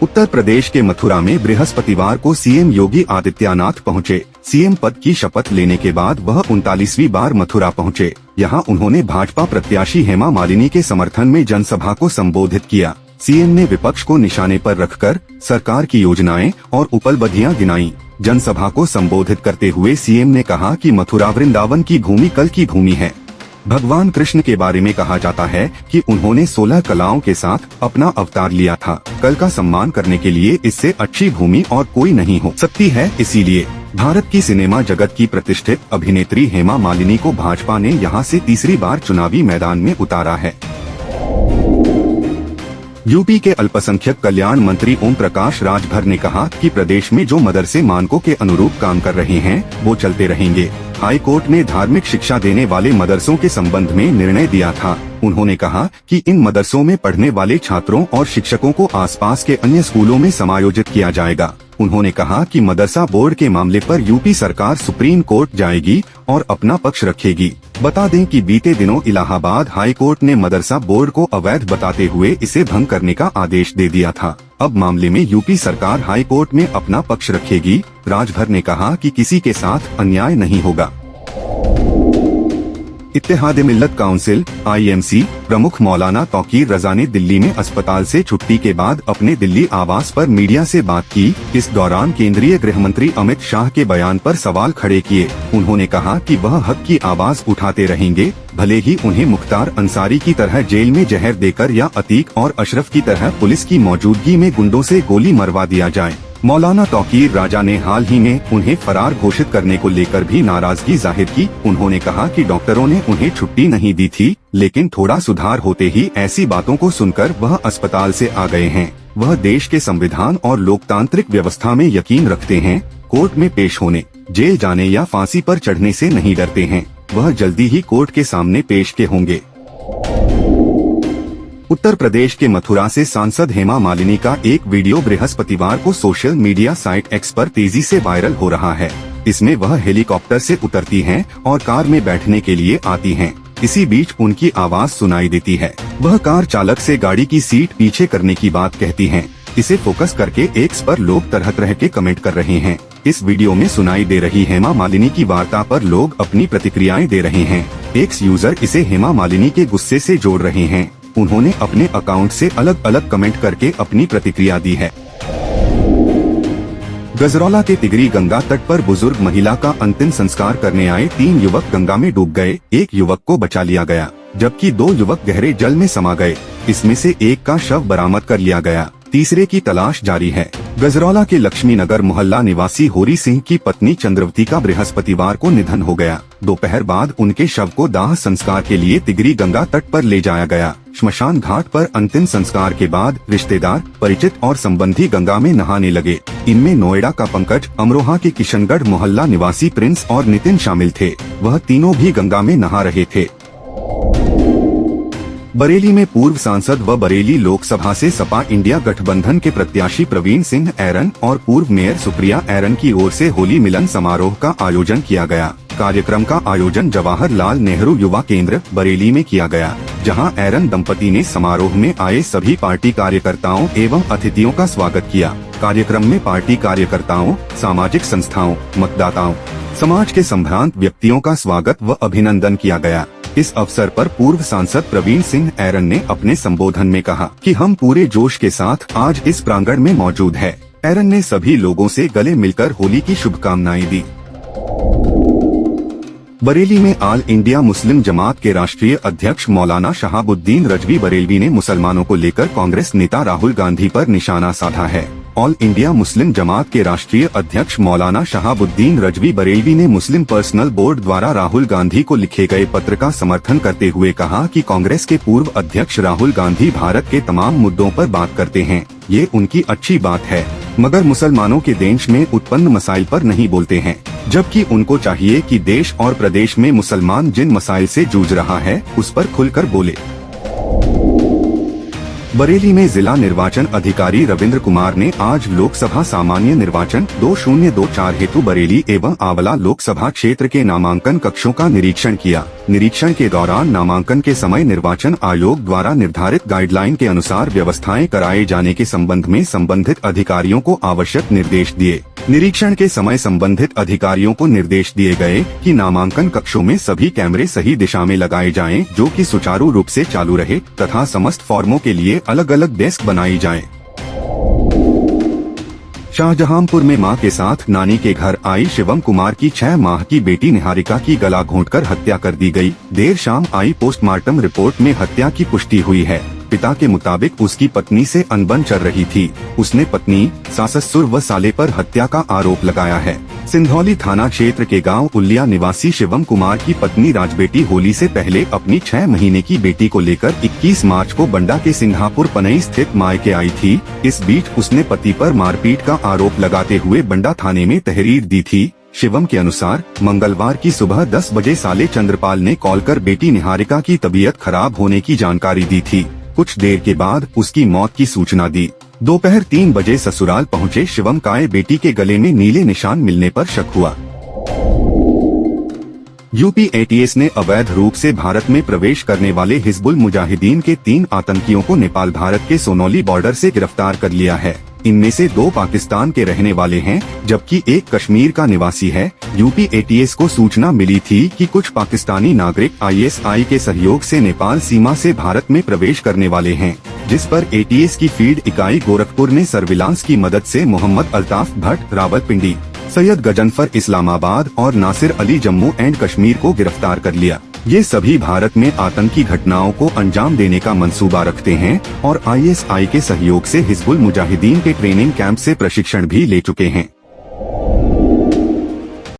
उत्तर प्रदेश के मथुरा में बृहस्पतिवार को सीएम योगी आदित्यनाथ पहुंचे। सीएम पद की शपथ लेने के बाद वह 39वीं बार मथुरा पहुंचे। यहां उन्होंने भाजपा प्रत्याशी हेमा मालिनी के समर्थन में जनसभा को संबोधित किया। सीएम ने विपक्ष को निशाने पर रखकर सरकार की योजनाएं और उपलब्धियां गिनाई। जनसभा को संबोधित करते हुए सीएम ने कहा कि मथुरा वृंदावन की भूमि कल की भूमि है। भगवान कृष्ण के बारे में कहा जाता है कि उन्होंने 16 कलाओं के साथ अपना अवतार लिया था। कल का सम्मान करने के लिए इससे अच्छी भूमि और कोई नहीं हो सकती है। इसीलिए भारत की सिनेमा जगत की प्रतिष्ठित अभिनेत्री हेमा मालिनी को भाजपा ने यहां से तीसरी बार चुनावी मैदान में उतारा है। यूपी के अल्पसंख्यक कल्याण मंत्री ओम प्रकाश राजभर ने कहा कि प्रदेश में जो मदरसे मानकों के अनुरूप काम कर रहे हैं वो चलते रहेंगे। हाई कोर्ट ने धार्मिक शिक्षा देने वाले मदरसों के संबंध में निर्णय दिया था। उन्होंने कहा कि इन मदरसों में पढ़ने वाले छात्रों और शिक्षकों को आसपास के अन्य स्कूलों में समायोजित किया जाएगा। उन्होंने कहा कि मदरसा बोर्ड के मामले पर यूपी सरकार सुप्रीम कोर्ट जाएगी और अपना पक्ष रखेगी। बता दें कि बीते दिनों इलाहाबाद हाई कोर्ट ने मदरसा बोर्ड को अवैध बताते हुए इसे भंग करने का आदेश दे दिया था। अब मामले में यूपी सरकार हाई कोर्ट में अपना पक्ष रखेगी। राजभर ने कहा कि किसी के साथ अन्याय नहीं होगा। इत्तेहाद मिल्लत काउंसिल (IMC) प्रमुख मौलाना तौकीर रजा ने दिल्ली में अस्पताल से छुट्टी के बाद अपने दिल्ली आवास पर मीडिया से बात की। इस दौरान केंद्रीय गृह मंत्री अमित शाह के बयान पर सवाल खड़े किए। उन्होंने कहा कि वह हक की आवाज उठाते रहेंगे, भले ही उन्हें मुख्तार अंसारी की तरह जेल में जहर देकर या अतीक और अशरफ की तरह पुलिस की मौजूदगी में गुंडों से गोली मरवा दिया जाए। मौलाना तौकीर राजा ने हाल ही में उन्हें फरार घोषित करने को लेकर भी नाराजगी जाहिर की। उन्होंने कहा कि डॉक्टरों ने उन्हें छुट्टी नहीं दी थी, लेकिन थोड़ा सुधार होते ही ऐसी बातों को सुनकर वह अस्पताल से आ गए हैं। वह देश के संविधान और लोकतांत्रिक व्यवस्था में यकीन रखते हैं। कोर्ट में पेश होने, जेल जाने या फांसी पर चढ़ने से नहीं डरते हैं। वह जल्दी ही कोर्ट के सामने पेश के होंगे। उत्तर प्रदेश के मथुरा से सांसद हेमा मालिनी का एक वीडियो बृहस्पतिवार को सोशल मीडिया साइट एक्स पर तेजी से वायरल हो रहा है। इसमें वह हेलीकॉप्टर से उतरती हैं और कार में बैठने के लिए आती हैं। इसी बीच उनकी आवाज सुनाई देती है। वह कार चालक से गाड़ी की सीट पीछे करने की बात कहती हैं। इसे फोकस करके एक्स पर लोग तरह तरह के कमेंट कर रहे हैं। इस वीडियो में सुनाई दे रही हेमा मालिनी की वार्ता पर लोग अपनी प्रतिक्रियाएं दे रहे हैं। एक्स यूजर इसे हेमा मालिनी के गुस्से से जोड़ रहे हैं। उन्होंने अपने अकाउंट से अलग अलग कमेंट करके अपनी प्रतिक्रिया दी है। गजरौला के तिगरी गंगा तट पर बुजुर्ग महिला का अंतिम संस्कार करने आए 3 युवक गंगा में डूब गए। एक युवक को बचा लिया गया, जबकि 2 युवक गहरे जल में समा गए। इसमें से एक का शव बरामद कर लिया गया, तीसरे की तलाश जारी है। गजरौला के लक्ष्मी नगर मोहल्ला निवासी होरी सिंह की पत्नी चंद्रवती का बृहस्पतिवार को निधन हो गया। दोपहर बाद उनके शव को दाह संस्कार के लिए तिगरी गंगा तट पर ले जाया गया। श्मशान घाट पर अंतिम संस्कार के बाद रिश्तेदार, परिचित और संबंधी गंगा में नहाने लगे। इनमें नोएडा का पंकज, अमरोहा के किशनगढ़ मोहल्ला निवासी प्रिंस और नितिन शामिल थे। वह तीनों भी गंगा में नहा रहे थे। बरेली में पूर्व सांसद व बरेली लोकसभा से सपा इंडिया गठबंधन के प्रत्याशी प्रवीण सिंह ऐरन और पूर्व मेयर सुप्रिया ऐरन की ओर से होली मिलन समारोह का आयोजन किया गया। कार्यक्रम का आयोजन जवाहरलाल नेहरू युवा केंद्र बरेली में किया गया, जहां ऐरन दंपति ने समारोह में आए सभी पार्टी कार्यकर्ताओं एवं अतिथियों का स्वागत किया। कार्यक्रम में पार्टी कार्यकर्ताओं, सामाजिक संस्थाओं, मतदाताओं, समाज के संभ्रांत व्यक्तियों का स्वागत व अभिनंदन किया गया। इस अवसर पर पूर्व सांसद प्रवीण सिंह ऐरन ने अपने संबोधन में कहा कि हम पूरे जोश के साथ आज इस प्रांगण में मौजूद है। ऐरन ने सभी लोगों से गले मिलकर होली की शुभकामनाएं दी। बरेली में ऑल इंडिया मुस्लिम जमात के राष्ट्रीय अध्यक्ष मौलाना शहाबुद्दीन रजवी बरेलवी ने मुसलमानों को लेकर कांग्रेस नेता राहुल गांधी पर निशाना साधा है। ऑल इंडिया मुस्लिम जमात के राष्ट्रीय अध्यक्ष मौलाना शहाबुद्दीन रजवी बरेलवी ने मुस्लिम पर्सनल बोर्ड द्वारा राहुल गांधी को लिखे गए पत्र का समर्थन करते हुए कहा कि कांग्रेस के पूर्व अध्यक्ष राहुल गांधी भारत के तमाम मुद्दों पर बात करते हैं। ये उनकी अच्छी बात है, मगर मुसलमानों के देश में उत्पन्न मसाइल पर नहीं बोलते हैं, जबकि उनको चाहिए कि देश और प्रदेश में मुसलमान जिन मसाइल से जूझ रहा है उस पर खुलकर बोले। बरेली में जिला निर्वाचन अधिकारी रविंद्र कुमार ने आज लोकसभा सामान्य निर्वाचन 2024 हेतु बरेली एवं आंवला लोकसभा क्षेत्र के नामांकन कक्षों का निरीक्षण किया। निरीक्षण के दौरान नामांकन के समय निर्वाचन आयोग द्वारा निर्धारित गाइडलाइन के अनुसार व्यवस्थाएं कराए जाने के संबंध में संबंधित अधिकारियों को आवश्यक निर्देश दिए। निरीक्षण के समय संबंधित अधिकारियों को निर्देश दिए गए कि नामांकन कक्षों में सभी कैमरे सही दिशा में लगाए जाएं, जो कि सुचारू रूप से चालू रहे तथा समस्त फॉर्मों के लिए अलग अलग डेस्क बनाई जाएं। शाहजहांपुर में मां के साथ नानी के घर आई शिवम कुमार की 6 माह की बेटी निहारिका की गला घोंटकर हत्या कर दी गई। देर शाम आई पोस्टमार्टम रिपोर्ट में हत्या की पुष्टि हुई है। पिता के मुताबिक उसकी पत्नी से अनबन चल रही थी। उसने पत्नी, सास ससुर व साले पर हत्या का आरोप लगाया है। सिंधौली थाना क्षेत्र के गांव उल्लिया निवासी शिवम कुमार की पत्नी राजबेटी होली से पहले अपनी 6 महीने की बेटी को लेकर 21 मार्च को बंडा के सिंघापुर पनई स्थित मायके आई थी। इस बीच उसने पति पर मारपीट का आरोप लगाते हुए बंडा थाने में तहरीर दी थी। शिवम के अनुसार मंगलवार की सुबह 10 बजे साले चंद्रपाल ने कॉल कर बेटी निहारिका की तबीयत खराब होने की जानकारी दी थी। कुछ देर के बाद उसकी मौत की सूचना दी। दोपहर 3 बजे ससुराल पहुंचे शिवम काए बेटी के गले में नीले निशान मिलने पर शक हुआ। यूपी एटीएस ने अवैध रूप से भारत में प्रवेश करने वाले हिजबुल मुजाहिदीन के 3 आतंकियों को नेपाल भारत के सोनौली बॉर्डर से गिरफ्तार कर लिया है। इनमें से 2 पाकिस्तान के रहने वाले हैं, जबकि एक कश्मीर का निवासी है। यूपी एटीएस को सूचना मिली थी कि कुछ पाकिस्तानी नागरिक आईएसआई के सहयोग से नेपाल सीमा से भारत में प्रवेश करने वाले हैं, जिस पर एटीएस की फील्ड इकाई गोरखपुर ने सर्विलांस की मदद से मोहम्मद अल्ताफ भट्ट रावलपिंडी, सैयद गजनफर इस्लामाबाद और नासिर अली जम्मू एंड कश्मीर को गिरफ्तार कर लिया। ये सभी भारत में आतंकी घटनाओं को अंजाम देने का मंसूबा रखते हैं और आईएसआई के सहयोग से हिजबुल मुजाहिदीन के ट्रेनिंग कैंप से प्रशिक्षण भी ले चुके हैं।